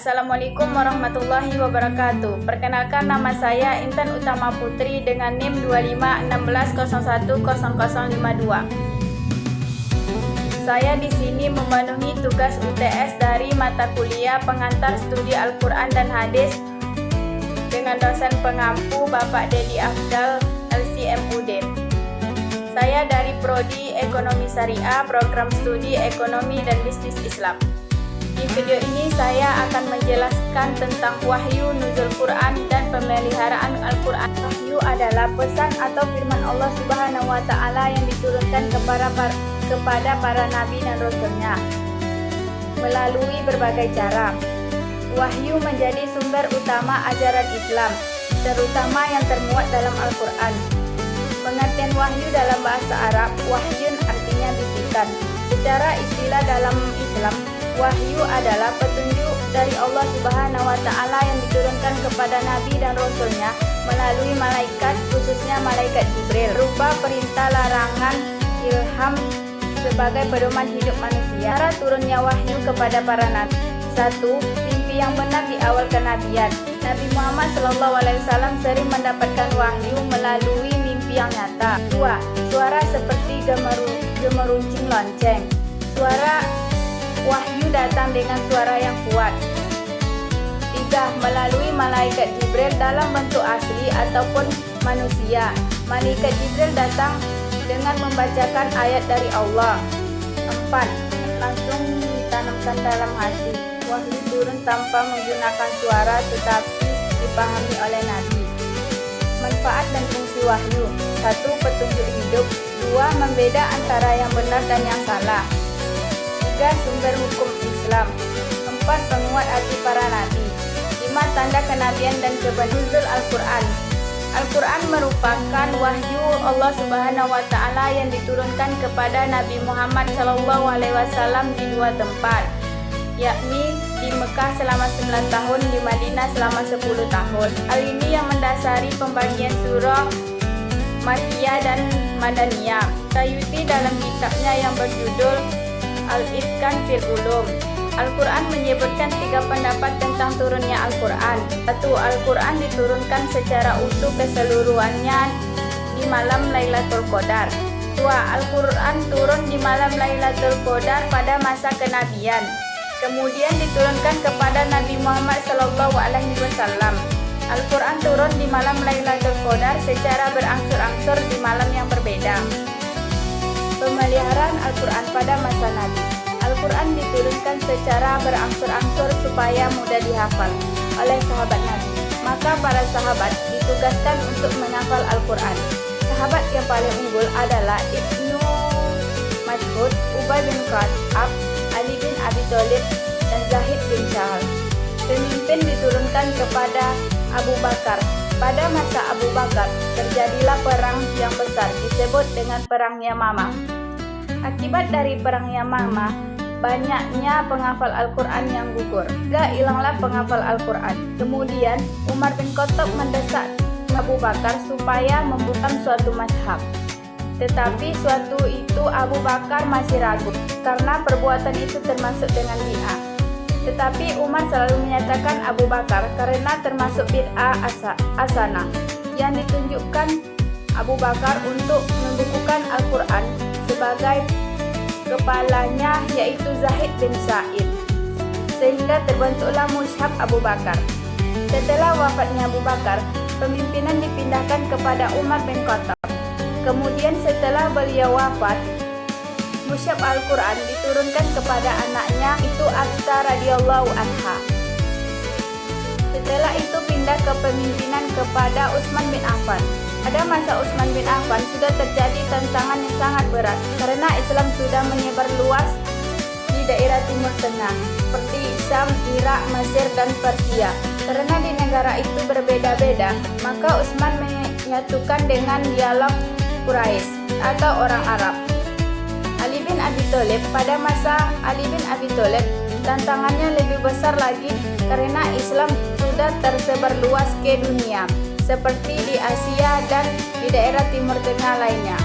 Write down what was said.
Assalamualaikum warahmatullahi wabarakatuh. Perkenalkan, nama saya Intan Utama Putri dengan NIM 2516010052. Saya di sini memenuhi tugas UTS dari mata kuliah pengantar studi Al-Quran dan Hadis dengan dosen pengampu Bapak Dedi Afdal LCMUD. Saya dari Prodi Ekonomi Syariah, Program Studi Ekonomi dan Bisnis Islam. Di video ini saya akan menjelaskan tentang wahyu, nuzul Quran, dan pemeliharaan Al-Quran. Wahyu adalah pesan atau firman Allah Subhanahu wa Ta'ala yang diturunkan kepada para nabi dan rasulnya melalui berbagai cara. Wahyu menjadi sumber utama ajaran Islam, terutama yang termuat dalam Al-Quran. Pengertian wahyu dalam bahasa Arab, wahyun artinya bisikan. Secara istilah dalam Islam, wahyu adalah petunjuk dari Allah Subhanahu wa Ta'ala yang diturunkan kepada nabi dan rasulnya melalui malaikat, khususnya malaikat Jibril, berupa perintah, larangan, ilham sebagai pedoman hidup manusia. Cara turunnya wahyu kepada para nabi: 1. Mimpi yang benar di awal kenabian. Nabi Muhammad SAW sering mendapatkan wahyu melalui mimpi yang nyata. 2. Suara seperti gemeruncing lonceng. Suara wahyu datang dengan suara yang kuat. 3. Melalui malaikat Jibril dalam bentuk asli ataupun manusia. Malaikat Jibril datang dengan membacakan ayat dari Allah. 4. Langsung ditanamkan dalam hati. Wahyu turun tanpa menggunakan suara tetapi dipahami oleh Nabi. Manfaat dan fungsi wahyu: 1. Petunjuk hidup. 2. Membeda antara yang benar dan yang salah. 3. Sumber hukum Islam. 4. Penguat hati para nabi. 5. Tanda kenabian dan kebenaran Al-Quran. Al-Quran merupakan wahyu Allah Subhanahu wa Ta'ala yang diturunkan kepada Nabi Muhammad SAW di dua tempat, yakni di Mekah selama 9 tahun, di Madinah selama 10 tahun. Hal ini yang mendasari pembagian surah Makkiyah dan Madaniyah. Sayuti dalam kitabnya yang berjudul Al-Itqan fil Ulum, Al-Quran menyebutkan 3 pendapat tentang turunnya Al-Quran. 1. Al-Quran diturunkan secara utuh keseluruhannya di malam Lailatul Qadar. 2. Al-Quran turun di malam Lailatul Qadar pada masa kenabian. Kemudian diturunkan kepada Nabi Muhammad SAW. Al-Quran turun di malam Lailatul Qadar secara berangsur-angsur di malam yang berbeda. Pemeliharaan Al-Quran pada masa Nabi. Al-Quran diturunkan secara berangsur-angsur supaya mudah dihafal oleh sahabat Nabi. Maka para sahabat ditugaskan untuk menghafal Al-Quran. Sahabat yang paling unggul adalah Ibnu Mas'ud, Ubay bin Khattab, Ali bin Abi Thalib, dan Zahid bin Sahal. Pemimpin diturunkan kepada Abu Bakar. Pada masa Abu Bakar terjadilah perang yang besar disebut dengan Perang Yamamah. Akibat dari Perang Yamamah, banyaknya penghafal Al-Quran yang gugur. Gak hilanglah penghafal Al-Quran. Kemudian Umar bin Khattab mendesak Abu Bakar supaya membuka suatu mazhab. Tetapi suatu itu Abu Bakar masih ragu karena perbuatan itu termasuk dengan bid'ah. Tetapi Umar selalu menyatakan Abu Bakar karena termasuk bid'ah hasanah yang ditunjukkan Abu Bakar untuk membukukan Al-Quran sebagai kepalanya, yaitu Zahid bin Sa'id, sehingga terbentuklah Mushaf Abu Bakar. Setelah wafatnya Abu Bakar, pemimpinan dipindahkan kepada Umar bin Khattab. Kemudian setelah beliau wafat, Mushaf Al-Quran diturunkan kepada anaknya, itu Hafsah radhiyallahu anha. Setelah itu pindah kepemimpinan kepada Utsman bin Affan. Pada masa Utsman bin Affan sudah terjadi tantangan yang sangat berat karena Islam sudah menyebar luas di daerah Timur Tengah seperti Syam, Irak, Mesir, dan Persia. Karena di negara itu berbeda-beda, maka Utsman menyatukan dengan dialog Quraisy atau orang Arab. Ali bin Abi Thalib, pada masa Ali bin Abi Thalib tantangannya lebih besar lagi karena Islam sudah tersebar luas ke dunia seperti di Asia dan di daerah Timur Tengah lainnya.